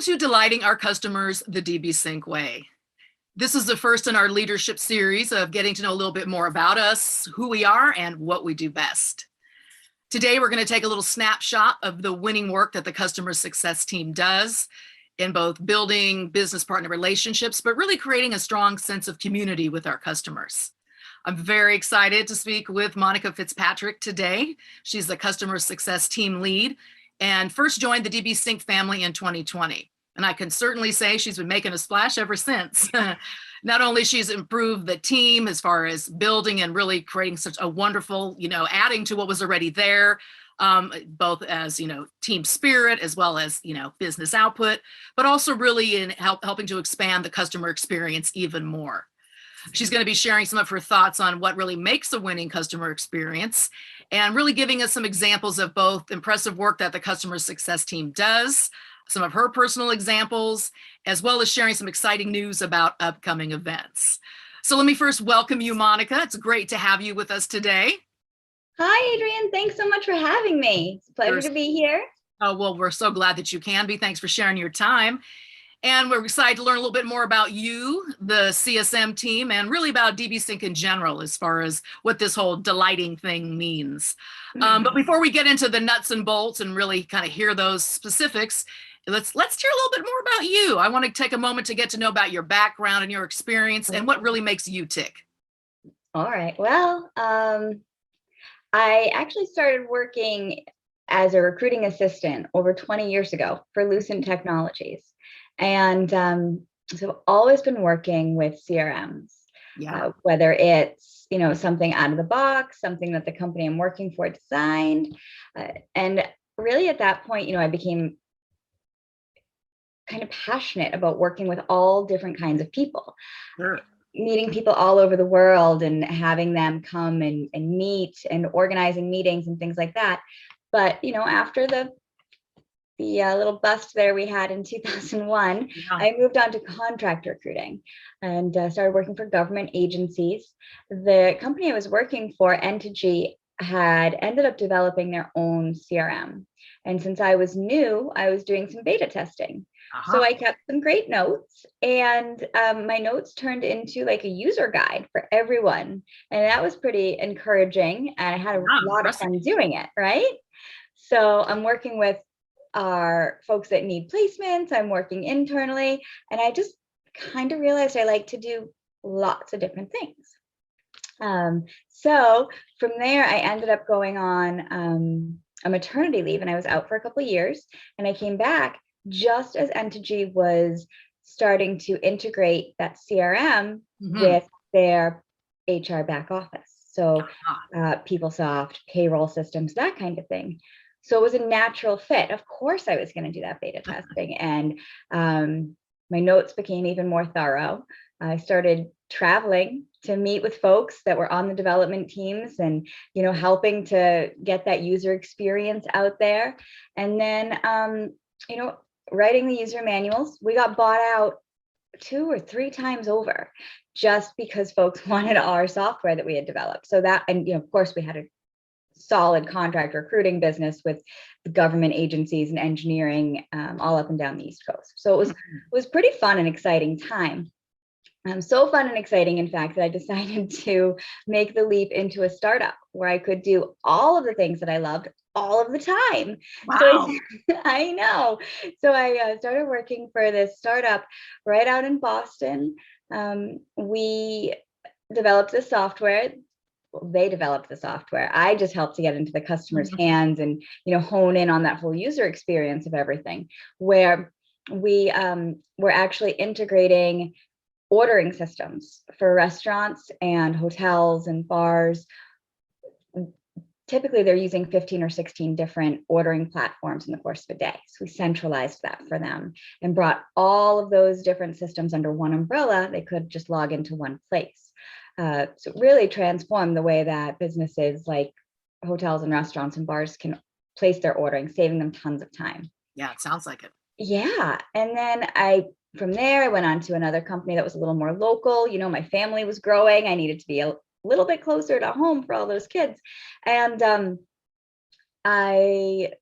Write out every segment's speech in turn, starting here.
Welcome to Delighting Our Customers the DBSync Way. This is the first in our leadership series of getting to know a little bit more about us, who we are, and what we do best. Today, we're going to take a little snapshot of the winning work that the customer success team does in both building business partner relationships, but really creating a strong sense of community with our customers. I'm very excited to speak with Monica Fitzpatrick today. She's the customer success team lead and first joined the DBSync family in 2020. And I can certainly say she's been making a splash ever since. Not only she's improved the team as far as building and really creating such a wonderful, adding to what was already there, both as, team spirit as well as, business output, but also really in helping to expand the customer experience even more. She's going to be sharing some of her thoughts on what really makes a winning customer experience and really giving us some examples of both impressive work that the customer success team does, some of her personal examples, as well as sharing some exciting news about upcoming events. So let me first welcome you, Monica. It's great to have you with us today. Hi, Adrienne. Thanks so much for having me. It's a pleasure to be here. Oh, well, we're so glad that you can be. Thanks for sharing your time. And we're excited to learn a little bit more about you, the CSM team, and really about DBSync in general, as far as what this whole delighting thing means. But before we get into the nuts and bolts and really kind of hear those specifics, let's hear a little bit more about you. I want to take a moment to get to know about your background and your experience and what really makes you tick. All right. Well, I actually started working as a recruiting assistant over 20 years ago for Lucent Technologies. And so I've always been working with CRMs, whether it's, something out of the box, something that the company I'm working for designed. And really at that point, I became kind of passionate about working with all different kinds of people. Sure. Meeting people all over the world and having them come and meet and organizing meetings and things like that. But, after the little bust there we had in 2001, I moved on to contract recruiting and started working for government agencies. The company I was working for, Entity, had ended up developing their own CRM. And since I was new, I was doing some beta testing. So I kept some great notes, and my notes turned into like a user guide for everyone. And that was pretty encouraging. And I had a lot of fun doing it, right? So I'm working with our folks that need placements. I'm working internally, and I just kind of realized I like to do lots of different things. So from there, I ended up going on a maternity leave, and I was out for a couple of years, and I came back just as Entity was starting to integrate that CRM with their HR back office. So PeopleSoft, payroll systems, that kind of thing. So it was a natural fit. Of course, I was going to do that beta testing, and my notes became even more thorough. I started traveling to meet with folks that were on the development teams and, helping to get that user experience out there. And then, writing the user manuals. We got bought out 2 or 3 times over just because folks wanted our software that we had developed. So that, and, of course, we had a solid contract recruiting business with the government agencies and engineering all up and down the East Coast. So it was pretty fun and exciting time. So fun and exciting, in fact, that I decided to make the leap into a startup where I could do all of the things that I loved all of the time. Wow. So I know. So I started working for this startup right out in Boston. We developed the software. They developed the software. I just helped to get into the customer's hands and, hone in on that whole user experience of everything, where we were actually integrating ordering systems for restaurants and hotels and bars. Typically, they're using 15 or 16 different ordering platforms in the course of a day. So we centralized that for them and brought all of those different systems under one umbrella. They could just log into one place. So really transform the way that businesses like hotels and restaurants and bars can place their ordering, saving them tons of time. Yeah, it sounds like it. Yeah. And then from there, I went on to another company that was a little more local. My family was growing. I needed to be a little bit closer to home for all those kids. And I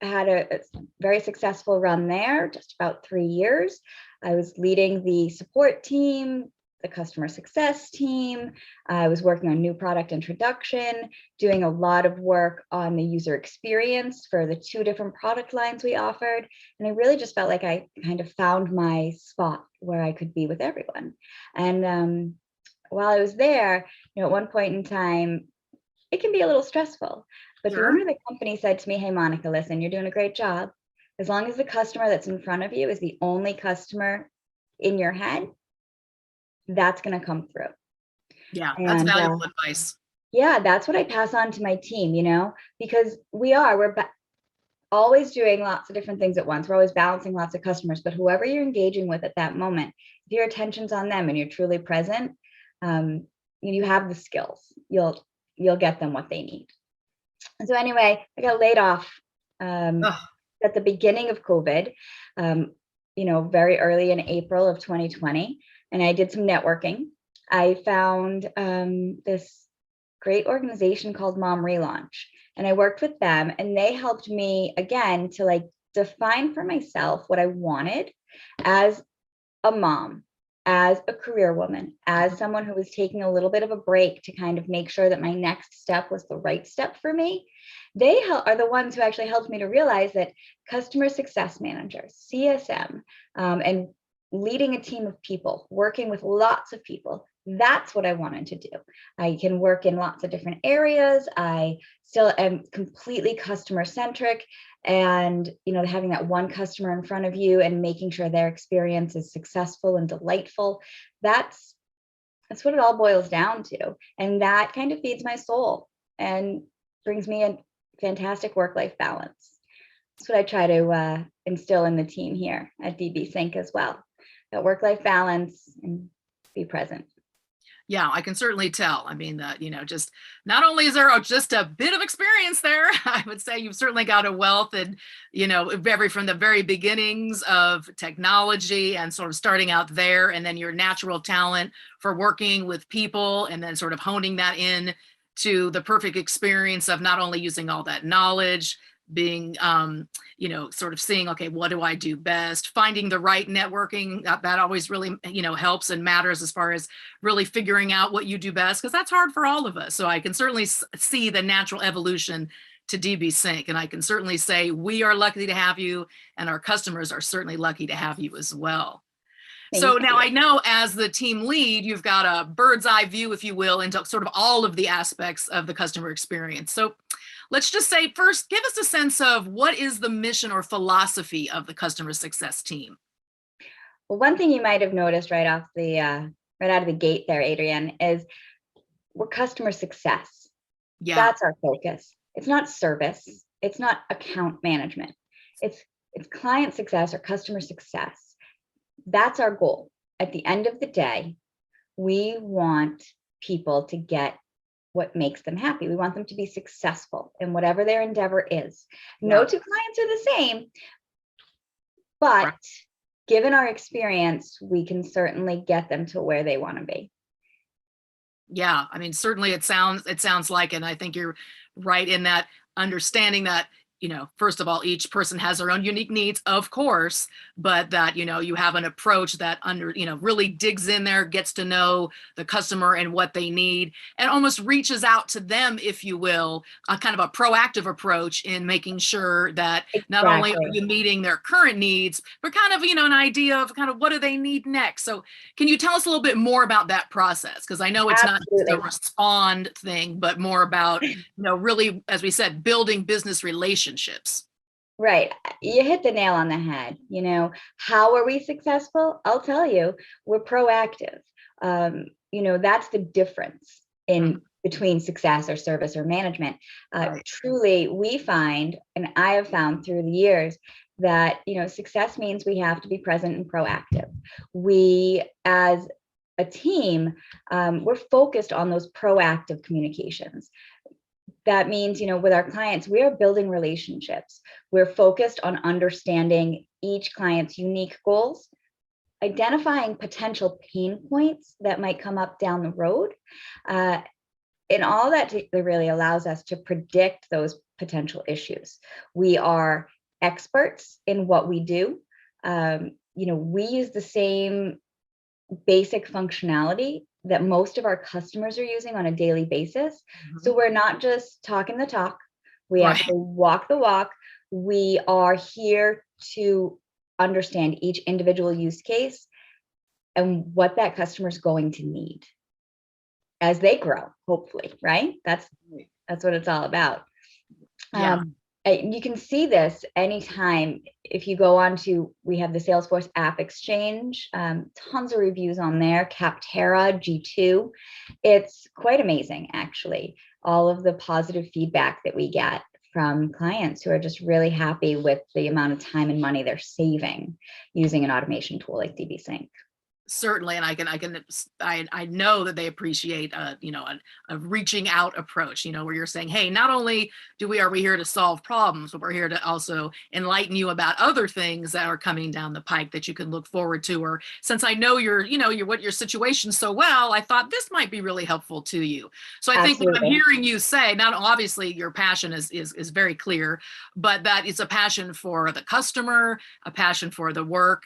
had a very successful run there, just about 3 years. I was leading the support team, the customer success team. I was working on new product introduction, doing a lot of work on the user experience for the 2 different product lines we offered. And I really just felt like I kind of found my spot where I could be with everyone. And while I was there, at one point in time, it can be a little stressful. But the owner of the company said to me, "Hey, Monica, listen, you're doing a great job. As long as the customer that's in front of you is the only customer in your head, that's going to come through." Yeah, that's And valuable advice. yeah, that's what I pass on to my team, because we're always doing lots of different things at once. We're always balancing lots of customers, but whoever you're engaging with at that moment, if your attention's on them and you're truly present, you have the skills. You'll get them what they need. And so anyway, I got laid off at the beginning of COVID, very early in April of 2020, and I did some networking. I found this great organization called Mom Relaunch, and I worked with them, and they helped me again to define for myself what I wanted as a mom, as a career woman, as someone who was taking a little bit of a break to kind of make sure that my next step was the right step for me. They are the ones who actually helped me to realize that customer success managers, CSM, and leading a team of people, working with lots of people, that's what I wanted to do. I can work in lots of different areas. I still am completely customer centric, and having that one customer in front of you and making sure their experience is successful and delightful, that's what it all boils down to. And that kind of feeds my soul and brings me a fantastic work-life balance. That's what I try to instill in the team here at DBSync as well. That work-life balance and be present. Yeah, I can certainly tell. I mean, that, just not only is there just a bit of experience there, I would say you've certainly got a wealth and, from the very beginnings of technology and sort of starting out there, and then your natural talent for working with people and then sort of honing that in to the perfect experience of not only using all that knowledge, being, sort of seeing, okay, what do I do best? Finding the right networking, that always really, helps and matters as far as really figuring out what you do best, because that's hard for all of us. So I can certainly see the natural evolution to DBSync, and I can certainly say we are lucky to have you, and our customers are certainly lucky to have you as well. So now I know as the team lead, you've got a bird's eye view, if you will, into sort of all of the aspects of the customer experience. So let's just say first, give us a sense of what is the mission or philosophy of the customer success team? Well, one thing you might have noticed right out of the gate there, Adrienne, is we're customer success. Yeah, that's our focus. It's not service. It's not account management. It's client success or customer success. That's our goal. At the end of the day, we want people to get what makes them happy. We want them to be successful in whatever their endeavor is. No two clients are the same, but given our experience, we can certainly get them to where they want to be. Yeah, I mean, certainly it sounds like, and I think you're right in that, understanding that, first of all, each person has their own unique needs, of course, but that, you have an approach that really digs in there, gets to know the customer and what they need, and almost reaches out to them, if you will, a kind of a proactive approach in making sure that not only are you meeting their current needs, but kind of, an idea of kind of what do they need next. So can you tell us a little bit more about that process? Because I know it's not just a respond thing, but more about, really, as we said, building business relationships. Right. You hit the nail on the head. How are we successful? I'll tell you, we're proactive. That's the difference in between success or service or management. Truly, we find, and I have found through the years, that, success means we have to be present and proactive. We, as a team, we're focused on those proactive communications. That means, with our clients, we are building relationships. We're focused on understanding each client's unique goals, identifying potential pain points that might come up down the road, and all that really allows us to predict those potential issues. We are experts in what we do. We use the same basic functionality that most of our customers are using on a daily basis. Mm-hmm. So we're not just talking the talk, we Right. actually walk the walk. We are here to understand each individual use case and what that customer is going to need as they grow, hopefully, right? That's what it's all about. Yeah. You can see this anytime if you go on to, we have the Salesforce AppExchange, tons of reviews on there, Capterra, G2. It's quite amazing, actually, all of the positive feedback that we get from clients who are just really happy with the amount of time and money they're saving using an automation tool like DBSync. Certainly, and I know that they appreciate a reaching out approach, where you're saying, hey, not only are we here to solve problems, but we're here to also enlighten you about other things that are coming down the pike that you can look forward to. Or since I know your situation so well, I thought this might be really helpful to you. So I think what I'm hearing you say, not obviously your passion is very clear, but that it's a passion for the customer, a passion for the work,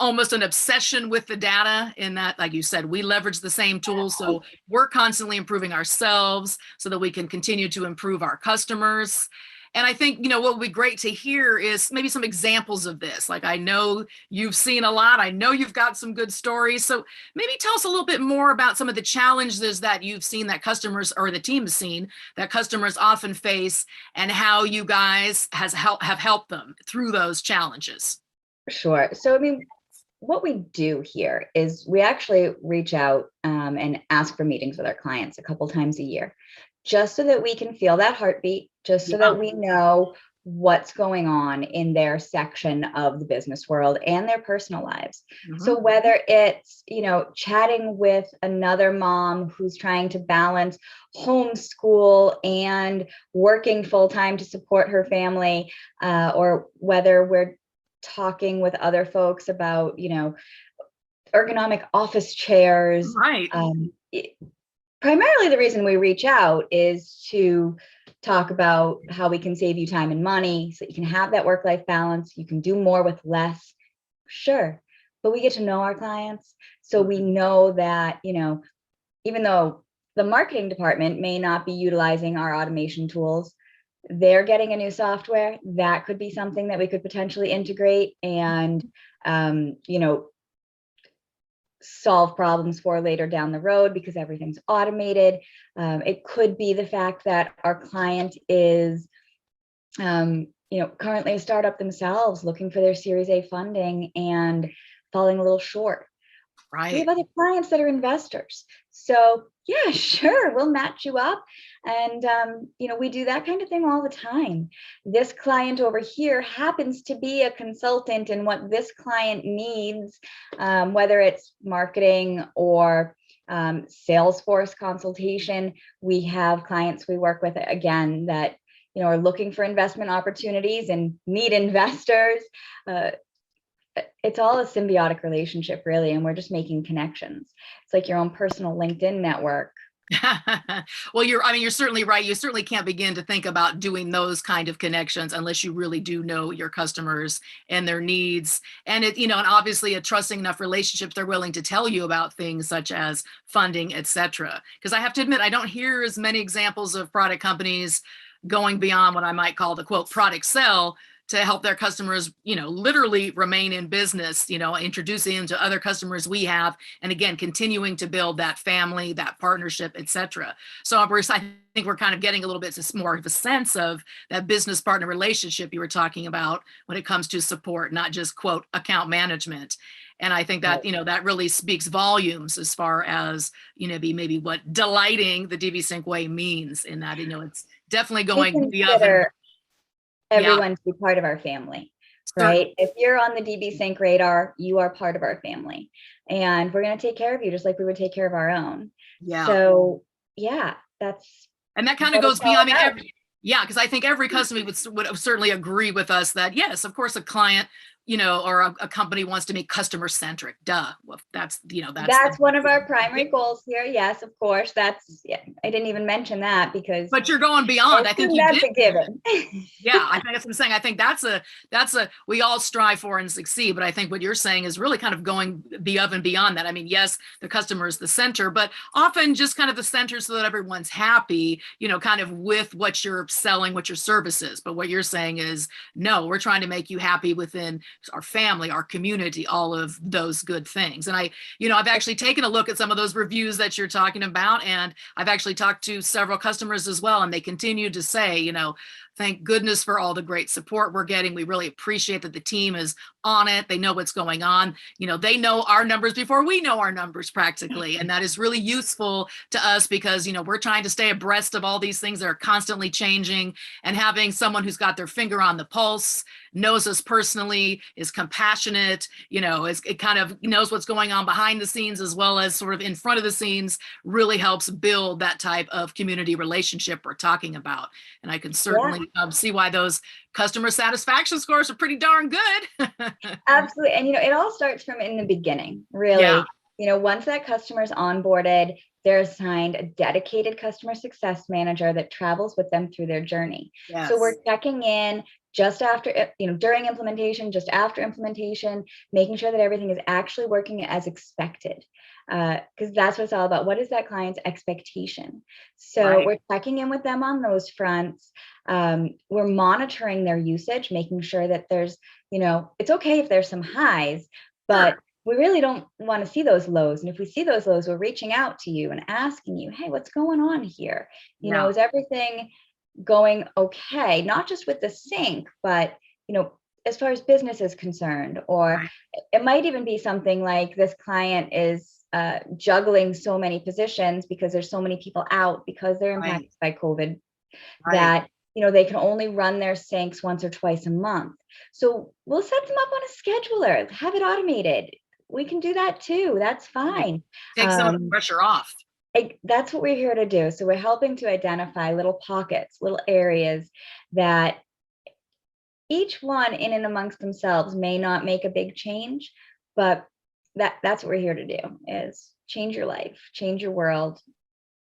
almost an obsession with the data, in that, like you said, we leverage the same tools. So we're constantly improving ourselves so that we can continue to improve our customers. And I think, what would be great to hear is maybe some examples of this. Like, I know you've seen a lot. I know you've got some good stories. So maybe tell us a little bit more about some of the challenges that you've seen that customers, or the team has seen, that customers often face, and how you guys have helped them through those challenges. Sure. So, what we do here is we actually reach out and ask for meetings with our clients a couple times a year, just so that we can feel that heartbeat, just so that we know what's going on in their section of the business world and their personal lives. Mm-hmm. So whether it's, chatting with another mom who's trying to balance homeschool and working full-time to support her family, or whether we're talking with other folks about, ergonomic office chairs. Right. Primarily the reason we reach out is to talk about how we can save you time and money so that you can have that work-life balance. You can do more with less. Sure. But we get to know our clients. So we know that, even though the marketing department may not be utilizing our automation tools, they're getting a new software that could be something that we could potentially integrate and, solve problems for later down the road because everything's automated. It could be the fact that our client is, currently a startup themselves looking for their Series A funding and falling a little short. Right. We have other clients that are investors. So yeah, sure, we'll match you up. And, we do that kind of thing all the time. This client over here happens to be a consultant in what this client needs, whether it's marketing or Salesforce consultation. We have clients we work with, again, that, are looking for investment opportunities and need investors. It's all a symbiotic relationship, really, and we're just making connections. It's like your own personal LinkedIn network. Well, you're certainly right. You certainly can't begin to think about doing those kind of connections unless you really do know your customers and their needs. And and obviously a trusting enough relationship, they're willing to tell you about things such as funding, et cetera. Because I have to admit, I don't hear as many examples of product companies going beyond what I might call the quote product sell to help their customers, literally remain in business, introducing them to other customers we have. And again, continuing to build that family, that partnership, et cetera. So Bruce, I think we're kind of getting a little bit more of a sense of that business partner relationship you were talking about when it comes to support, not just quote account management. And I think that, that really speaks volumes as far as, maybe what delighting the DBSync way means, in that, it's definitely going beyond everyone to be part of our family, right? If you're on the DBSync radar, you are part of our family, and we're going to take care of you just like we would take care of our own. Yeah. So and that kind of goes beyond. Because I think every customer would certainly agree with us that yes, of course, a client or a company wants to make customer centric. Duh. Well, that's That's one of our primary goals here. Yes, of course. Yeah, I didn't even mention that because but you're going beyond. I think you that's did. a given. Yeah, I think that's what I'm saying. I think that's a we all strive for and succeed, but I think what you're saying is really kind of going above and beyond that. I mean, yes, the customer is the center, but often just kind of the center so that everyone's happy, kind of with what you're selling, what your service is. But what you're saying is, no, we're trying to make you happy within our family, our community, all of those good things. And I've actually taken a look at some of those reviews that you're talking about, and I've actually talked to several customers as well, and they continue to say, thank goodness for all the great support we're getting. We really appreciate that the team is on it. They know what's going on. They know our numbers before we know our numbers practically. And that is really useful to us because, we're trying to stay abreast of all these things that are constantly changing, and having someone who's got their finger on the pulse, knows us personally, is compassionate, it kind of knows what's going on behind the scenes as well as sort of in front of the scenes, really helps build that type of community relationship we're talking about. And I can certainly see why those customer satisfaction scores are pretty darn good. Absolutely. And, it all starts from in the beginning, really. Yeah. Once that customer's onboarded, they're assigned a dedicated customer success manager that travels with them through their journey. Yes. So we're checking in just after, during implementation, just after implementation, making sure that everything is actually working as expected. Because that's what it's all about. What is that client's expectation? So we're checking in with them on those fronts. We're monitoring their usage, making sure that there's, it's okay if there's some highs, but we really don't want to see those lows. And if we see those lows, we're reaching out to you and asking you, hey, what's going on here? Is everything going okay? Not just with the sync, but, as far as business is concerned, or it might even be something like this client is juggling so many positions because there's so many people out because they're impacted by COVID that, they can only run their syncs once or twice a month. So we'll set them up on a scheduler, have it automated. We can do that too. That's fine. Take some of the pressure off. That's what we're here to do. So we're helping to identify little pockets, little areas that each one in and amongst themselves may not make a big change, but that's what we're here to do, is change your life, change your world,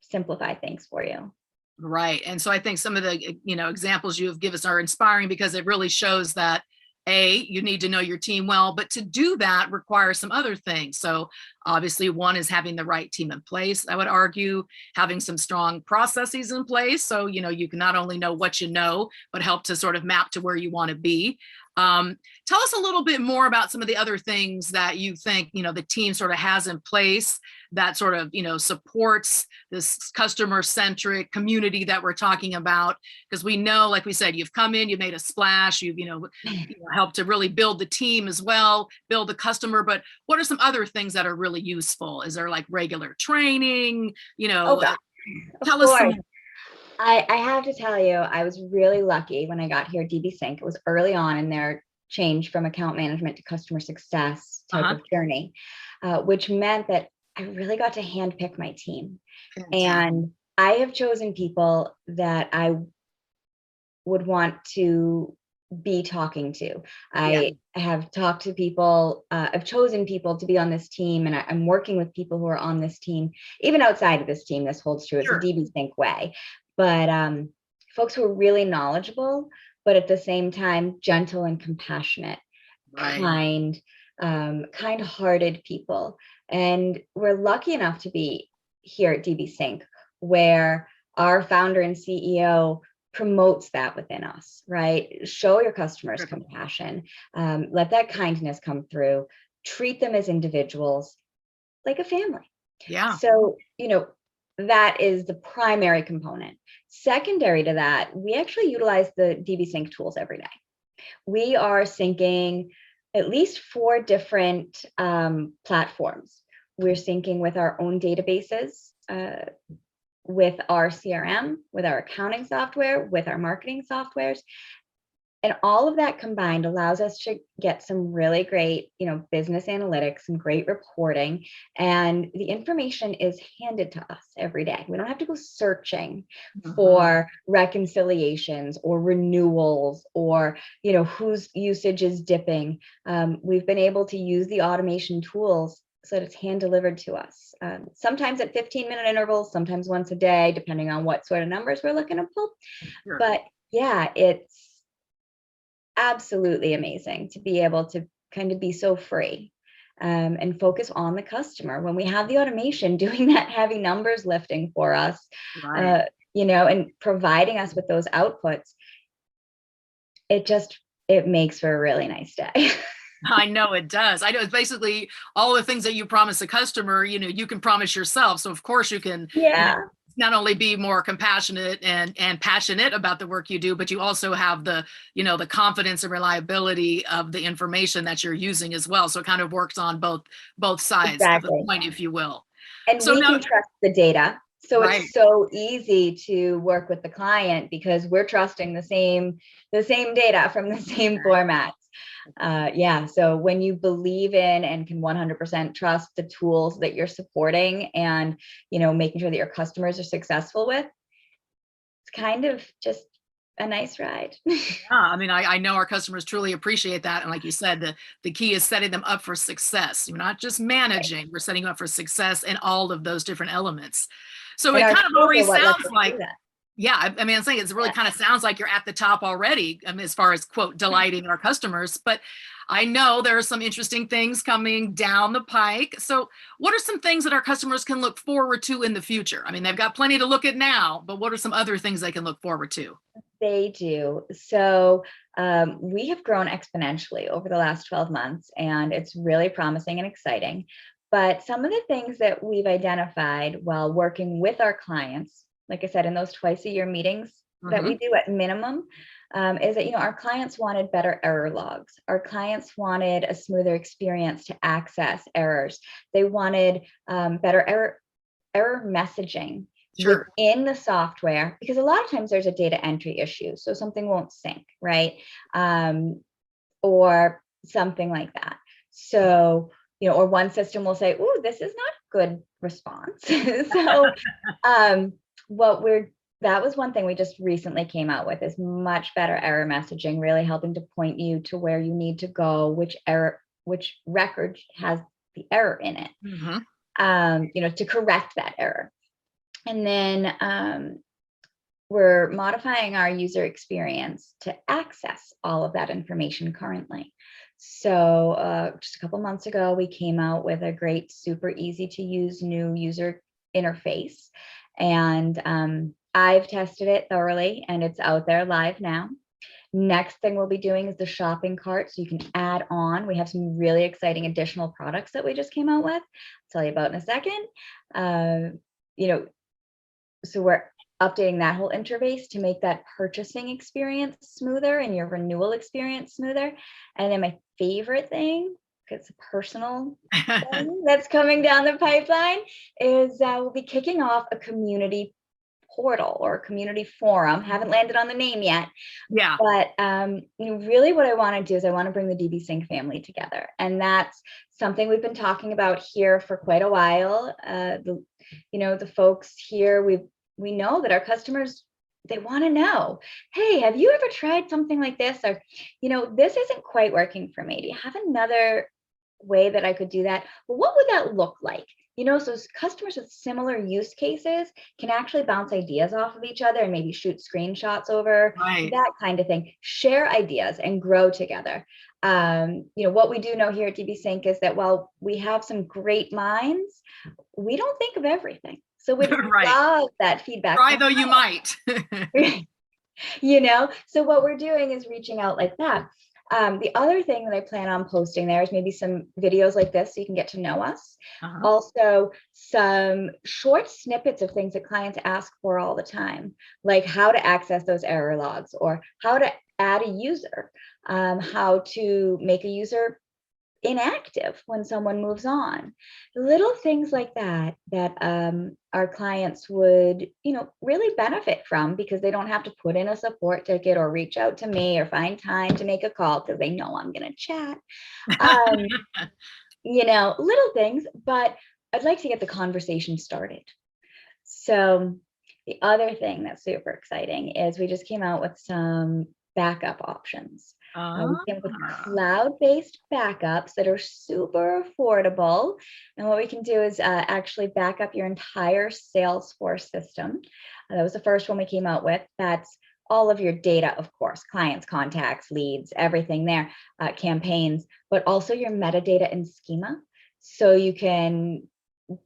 simplify things for you. Right. And so I think some of the, examples you have given us are inspiring because it really shows that you need to know your team well, but to do that requires some other things. So obviously one is having the right team in place. I would argue having some strong processes in place. So, you can not only know what you know, but help to sort of map to where you want to be. Tell us a little bit more about some of the other things that you think, the team sort of has in place that sort of, supports this customer-centric community that we're talking about. Because we know, like we said, you've come in, you've made a splash, you've, helped to really build the team as well, build the customer. But what are some other things that are really useful? Is there like regular training, Tell us some. I have to tell you, I was really lucky when I got here at DBSync. It was early on in their change from account management to customer success type of journey, which meant that I really got to handpick my team. And I have chosen people that I would want to be talking to. I have talked to people, I've chosen people to be on this team, and I'm working with people who are on this team. Even outside of this team, this holds true. It's a DBSync way. But folks who are really knowledgeable, but at the same time, gentle and compassionate, kind, kind-hearted people. And we're lucky enough to be here at DBSync, where our founder and CEO promotes that within us, right? Show your customers compassion, let that kindness come through, treat them as individuals, like a family. Yeah. So, that is the primary component. Secondary to that, we actually utilize the DBSync tools every day. We are syncing at least 4 different platforms. We're syncing with our own databases, with our CRM, with our accounting software, with our marketing softwares. And all of that combined allows us to get some really great, business analytics, some great reporting, and the information is handed to us every day. We don't have to go searching for reconciliations or renewals or, whose usage is dipping. We've been able to use the automation tools so that it's hand delivered to us. Sometimes at 15-minute intervals, sometimes once a day, depending on what sort of numbers we're looking to pull. Sure. But yeah, it's absolutely amazing to be able to kind of be so free and focus on the customer when we have the automation doing that heavy numbers lifting for us, Right. And providing us with those outputs. It makes for a really nice day. I know it does. I know it's basically all the things that you promise a customer, you can promise yourself. So of course you can, Yeah. Not only be more compassionate and passionate about the work you do, but you also have the, the confidence and reliability of the information that you're using as well. So it kind of works on both sides of the coin, if you will. And so we now, can trust the data. So right. It's so easy to work with the client because we're trusting the same data from the same formats. So when you believe in and can 100% trust the tools that you're supporting and, making sure that your customers are successful with, it's kind of just a nice ride. Yeah, I know our customers truly appreciate that. And like you said, the key is setting them up for success. You're not just managing, we're setting up for success in all of those different elements. So it kind of already sounds like, I'm saying it really kind of sounds like you're at the top already, as far as, quote, delighting our customers. But I know there are some interesting things coming down the pike. So what are some things that our customers can look forward to in the future? They've got plenty to look at now, but what are some other things they can look forward to? They do. So we have grown exponentially over the last 12 months, and it's really promising and exciting. But some of the things that we've identified while working with our clients, like I said, in those twice a year meetings that we do at minimum, is that, our clients wanted better error logs. Our clients wanted a smoother experience to access errors. They wanted better error messaging within the software, because a lot of times there's a data entry issue. So something won't sync, right? Or something like that. So, or one system will say, "Ooh, this is not good response." So that was one thing we just recently came out with, is much better error messaging, really helping to point you to where you need to go, which record has the error in it, to correct that error. And then we're modifying our user experience to access all of that information currently. So just a couple months ago, we came out with a great, super easy to use new user interface. And I've tested it thoroughly, and it's out there live now. Next thing we'll be doing is the shopping cart, so you can add on. We have some really exciting additional products that we just came out with. I'll tell you about in a second. So we're updating that whole interface to make that purchasing experience smoother and your renewal experience smoother. And then my favorite thing, it's a personal thing that's coming down the pipeline, is we'll be kicking off a community portal or a community forum. Haven't landed on the name yet. Yeah. But really what I want to do is I want to bring the DBSync family together. And that's something we've been talking about here for quite a while. The folks here, we know that our customers, they want to know, hey, have you ever tried something like this? Or, this isn't quite working for me. Do you have another way that I could do that? Well, what would that look like? So customers with similar use cases can actually bounce ideas off of each other and maybe shoot screenshots over, that kind of thing. Share ideas and grow together. What we do know here at DBSync is that while we have some great minds, we don't think of everything. So we love that feedback. Try though you might. So what we're doing is reaching out like that. The other thing that I plan on posting there is maybe some videos like this so you can get to know us. Also, some short snippets of things that clients ask for all the time, like how to access those error logs, or how to add a user, how to make a user inactive when someone moves on. Little things like that that our clients would, really benefit from, because they don't have to put in a support ticket or reach out to me or find time to make a call because they know I'm going to chat. Um, little things, but I'd like to get the conversation started. So the other thing that's super exciting is we just came out with some backup options. We came up with cloud-based backups that are super affordable. And what we can do is actually back up your entire Salesforce system. That was the first one we came out with. That's all of your data, of course, clients, contacts, leads, everything there, campaigns, but also your metadata and schema. So you can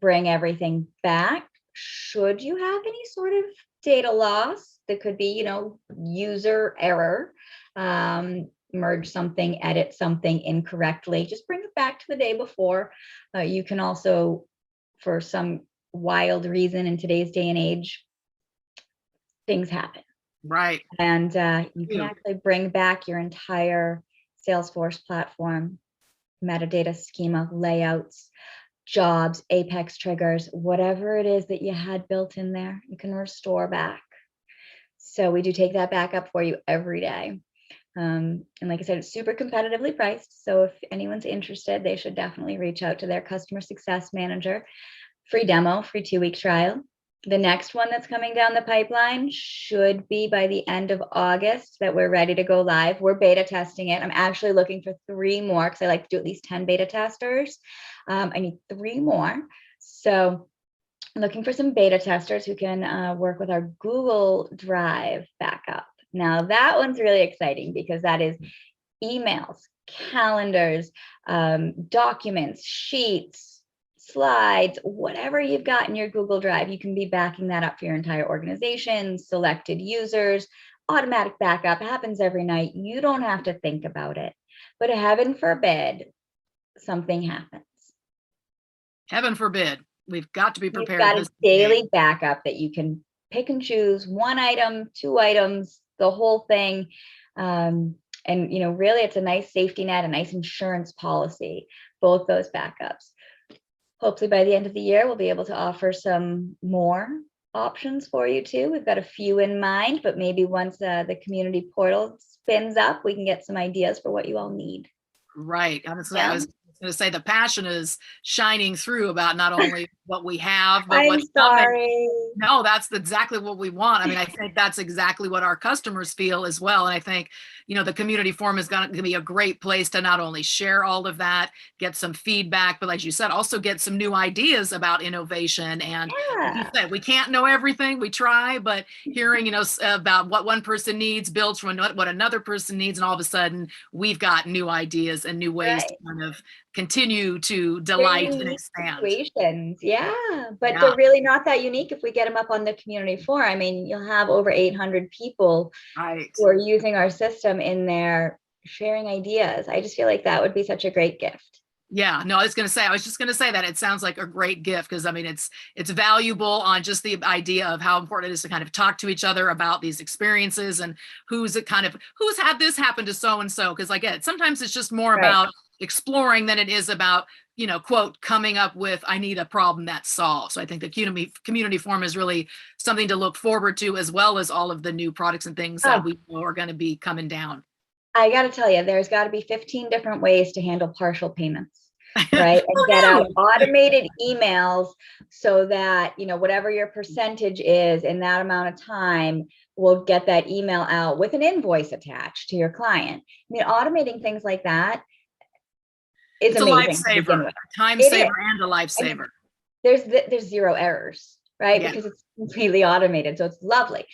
bring everything back should you have any sort of data loss. That could be, user error, merge something, edit something incorrectly, just bring it back to the day before. You can also, for some wild reason in today's day and age, things happen. Right. And you can actually bring back your entire Salesforce platform, metadata, schema, layouts, jobs, apex triggers, whatever it is that you had built in there, you can restore back. So we do take that back up for you every day. And like I said, it's super competitively priced. So if anyone's interested, they should definitely reach out to their customer success manager. Free demo, free 2-week trial. The next one that's coming down the pipeline should be by the end of August that we're ready to go live. We're beta testing it. I'm actually looking for 3 more because I like to do at least 10 beta testers. I need 3 more. So I'm looking for some beta testers who can work with our Google Drive backup. Now that one's really exciting because that is emails, calendars, documents, sheets, slides, whatever you've got in your Google Drive, you can be backing that up for your entire organization, selected users, automatic backup happens every night. You don't have to think about it, but heaven forbid something happens. Heaven forbid. We've got to be prepared. You've got a daily backup that you can pick and choose 1 item, 2 items, the whole thing. And, really it's a nice safety net, a nice insurance policy, both those backups. Hopefully by the end of the year, we'll be able to offer some more options for you too. We've got a few in mind, but maybe once the community portal spins up, we can get some ideas for what you all need. Right. Honestly, I was going to say the passion is shining through about not only what we have, but what's coming. No, that's exactly what we want. I mean, I think that's exactly what our customers feel as well. And I think, the community forum is going to be a great place to not only share all of that, get some feedback, but like you said, also get some new ideas about innovation. And like you said, we can't know everything. We try, but hearing, about what one person needs builds from what another person needs. And all of a sudden we've got new ideas and new ways to kind of continue to delight and expand. Situations. But they're really not that unique if we get them up on the community forum. I mean, you'll have over 800 people who are using our system in there, sharing ideas. I just feel like that would be such a great gift. Yeah, no, I was just going to say that it sounds like a great gift because I mean, it's valuable on just the idea of how important it is to kind of talk to each other about these experiences and who's had this happen to so-and-so. Because again, sometimes it's just more about exploring than it is about, quote, coming up with, I need a problem that's solved. So I think the community forum is really something to look forward to, as well as all of the new products and things that we know are going to be coming down. I got to tell you, there's got to be 15 different ways to handle partial payments, right? And get out automated emails so that, whatever your percentage is in that amount of time, we'll get that email out with an invoice attached to your client. I mean, automating things like that is amazing. It's a lifesaver, a time saver and a lifesaver. There's 0 errors, right? Yeah. Because it's completely automated. So it's lovely.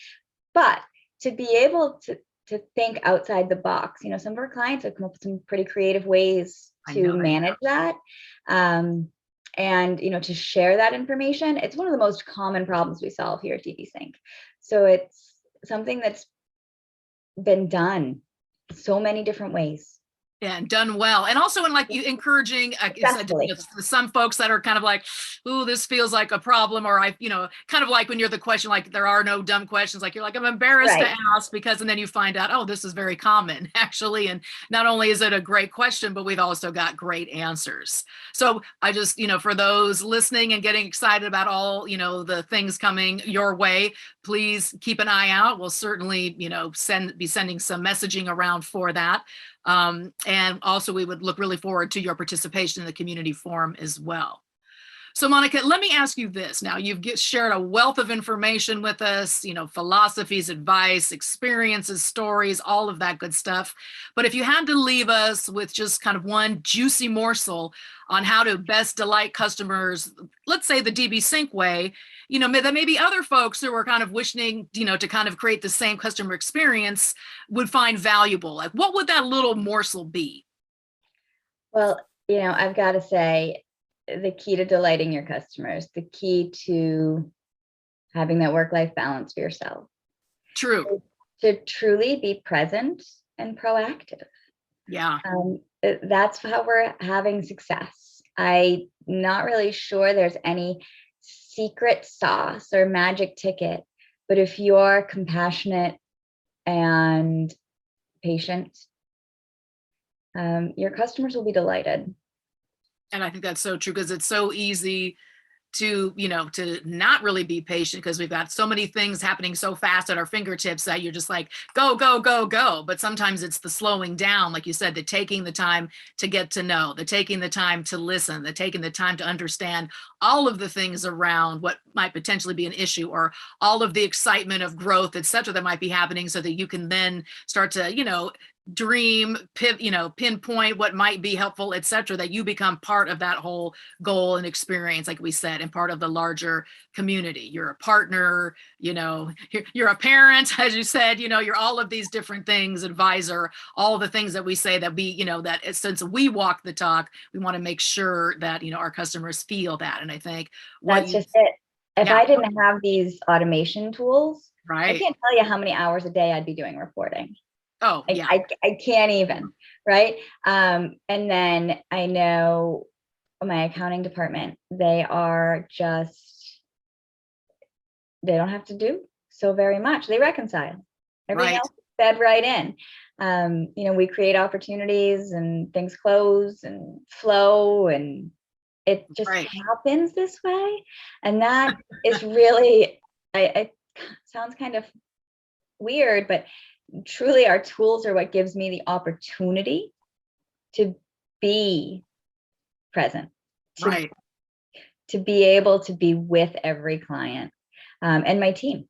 But to be able to think outside the box, some of our clients have come up with some pretty creative ways to manage that. And, to share that information. It's one of the most common problems we solve here at DBSync. So it's something that's been done so many different ways. Yeah, and done well. And also in like you encouraging Successfully. some folks that are kind of like, ooh, this feels like a problem, or kind of like when you're the question, like there are no dumb questions, like you're like, I'm embarrassed to Right. ask because, and then you find out, oh, this is very common actually. And not only is it a great question, but we've also got great answers. So I just, for those listening and getting excited about all, the things coming your way, please keep an eye out. We'll certainly, be sending some messaging around for that. And also we would look really forward to your participation in the community forum as well. So Monica, let me ask you this. Now you've shared a wealth of information with us, philosophies, advice, experiences, stories, all of that good stuff. But if you had to leave us with just kind of one juicy morsel on how to best delight customers, let's say the DBSync way, that maybe other folks who are kind of wishing, to kind of create the same customer experience would find valuable. Like what would that little morsel be? Well, I've got to say, the key to delighting your customers, the key to having that work-life balance for yourself. True. To truly be present and proactive. Yeah. That's how we're having success. I'm not really sure there's any secret sauce or magic ticket, but if you're compassionate and patient, your customers will be delighted. And I think that's so true because it's so easy to not really be patient because we've got so many things happening so fast at our fingertips that you're just like, go, go, go, go. But sometimes it's the slowing down, like you said, the taking the time to get to know, the taking the time to listen, the taking the time to understand all of the things around what might potentially be an issue or all of the excitement of growth, et cetera, that might be happening so that you can then start to, dream, pinpoint what might be helpful, et cetera, that you become part of that whole goal and experience, like we said, and part of the larger community. You're a partner, you're a parent, as you said, you're all of these different things, advisor, all of the things that we say that we, that since we walk the talk, we want to make sure that, our customers feel that. And I think that's just it. If yeah. I didn't have these automation tools, Right. I can't tell you how many hours a day I'd be doing reporting. Oh, yeah. I can't even, right? And then I know my accounting department, they don't have to do so very much. They reconcile. Everything else fed right in. We create opportunities and things close and flow, and it just happens this way. And that is really, it sounds kind of weird, but truly our tools are what gives me the opportunity to be present, to be able to be with every client, and my team,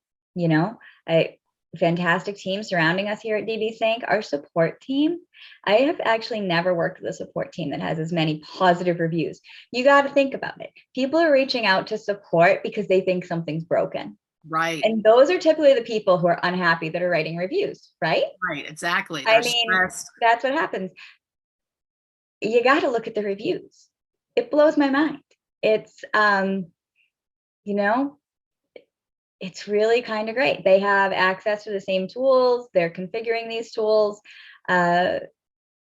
fantastic team surrounding us here at DBSync. Our support team, I have actually never worked with a support team that has as many positive reviews. You got to think about it. People are reaching out to support because they think something's broken. Right. And those are typically the people who are unhappy that are writing reviews, right? Right, exactly. I mean, that's what happens. You got to look at the reviews. It blows my mind. It's, it's really kind of great. They have access to the same tools. They're configuring these tools. They're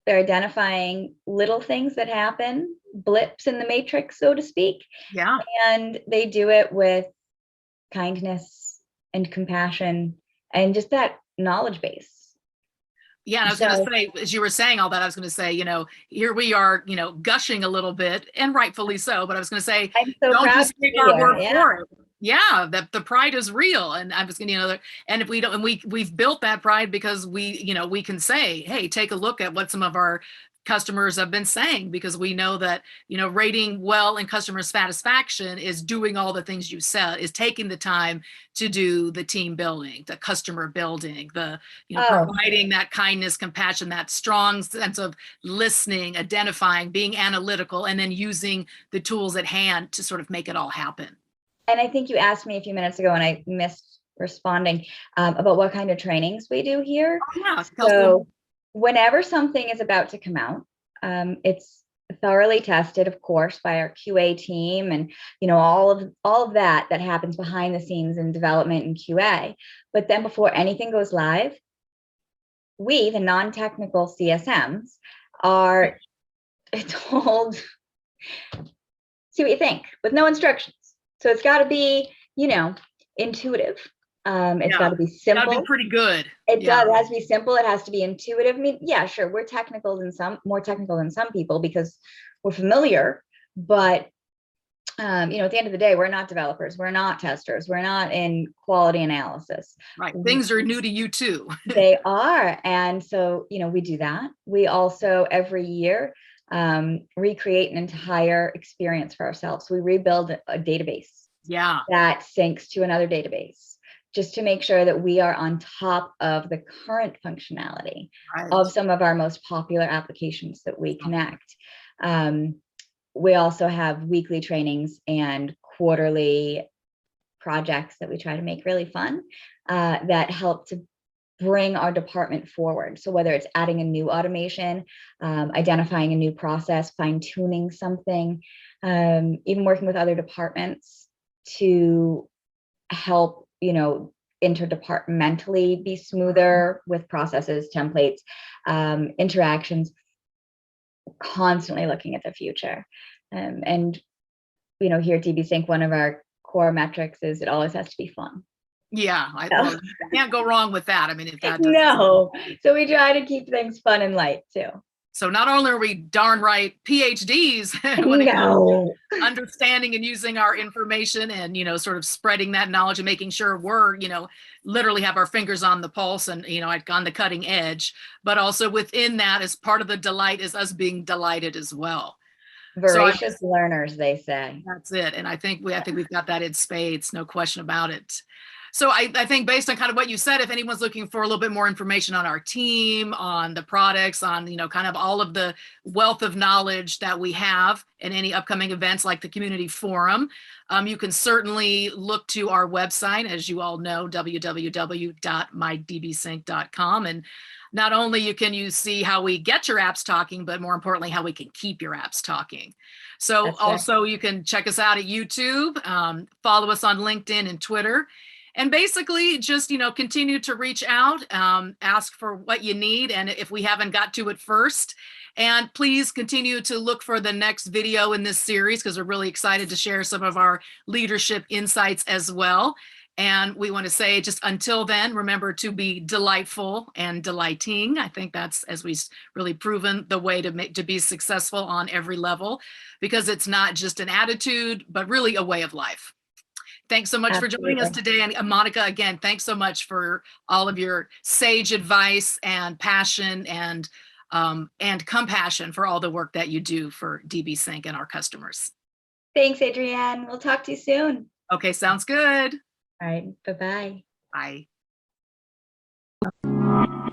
identifying little things that happen, blips in the matrix, so to speak. Yeah. And they do it with kindness and compassion and just that knowledge base. Yeah, and I was going to say, as you were saying all that, I was going to say, here we are, gushing a little bit, and rightfully so. But I was going to say, don't just take our word for it. Yeah, that the pride is real, and I'm just going to, and if we don't, and we've built that pride because we can say, hey, take a look at what some of our customers have been saying, because we know that, rating well and customer satisfaction is doing all the things you said, is taking the time to do the team building, the customer building, the, providing that kindness, compassion, that strong sense of listening, identifying, being analytical, and then using the tools at hand to sort of make it all happen. And I think you asked me a few minutes ago and I missed responding about what kind of trainings we do here. Oh, yeah. So whenever something is about to come out, it's thoroughly tested, of course, by our QA team and, all of that happens behind the scenes in development and QA. But then before anything goes live, we, the non-technical CSMs, are told, see what you think, with no instructions. So it's got to be, intuitive. It's got to be simple. Gotta be pretty good. It does. It has to be simple. It has to be intuitive. I mean, yeah, sure, we're more technical than some people because we're familiar, but at the end of the day, we're not developers, we're not testers, we're not in quality analysis. Right. Things are new to you too. They are. And so, we do that. We also every year recreate an entire experience for ourselves. We rebuild a database that syncs to another database, just to make sure that we are on top of the current functionality of some of our most popular applications that we connect. We also have weekly trainings and quarterly projects that we try to make really fun, that help to bring our department forward. So whether it's adding a new automation, identifying a new process, fine-tuning something, even working with other departments to help, interdepartmentally be smoother with processes, templates, interactions, constantly looking at the future. And here at DBSync, one of our core metrics is it always has to be fun. Yeah, I can't go wrong with that. I mean, if that no, so we try to keep things fun and light too. So not only are we darn right PhDs when it comes to understanding and using our information and, sort of spreading that knowledge and making sure we're, literally have our fingers on the pulse and, on the cutting edge, but also within that, as part of the delight is us being delighted as well. Voracious learners, they say. That's it. And I think we've got that in spades, no question about it. So I think based on kind of what you said, if anyone's looking for a little bit more information on our team, on the products, on, kind of all of the wealth of knowledge that we have in any upcoming events like the community forum, you can certainly look to our website, as you all know, www.mydbsync.com. And not only can you see how we get your apps talking, but more importantly, how we can keep your apps talking. So that's also you can check us out at YouTube, follow us on LinkedIn and Twitter. And basically just, continue to reach out, ask for what you need. And if we haven't got to it first, and please continue to look for the next video in this series, because we're really excited to share some of our leadership insights as well. And we want to say just until then, remember to be delightful and delighting. I think that's, as we've really proven, the way to be successful on every level, because it's not just an attitude, but really a way of life. Thanks so much for joining us today. And Monica, again, thanks so much for all of your sage advice and passion and compassion for all the work that you do for DBSync and our customers. Thanks, Adrienne. We'll talk to you soon. Okay, sounds good. All right, bye-bye. Bye.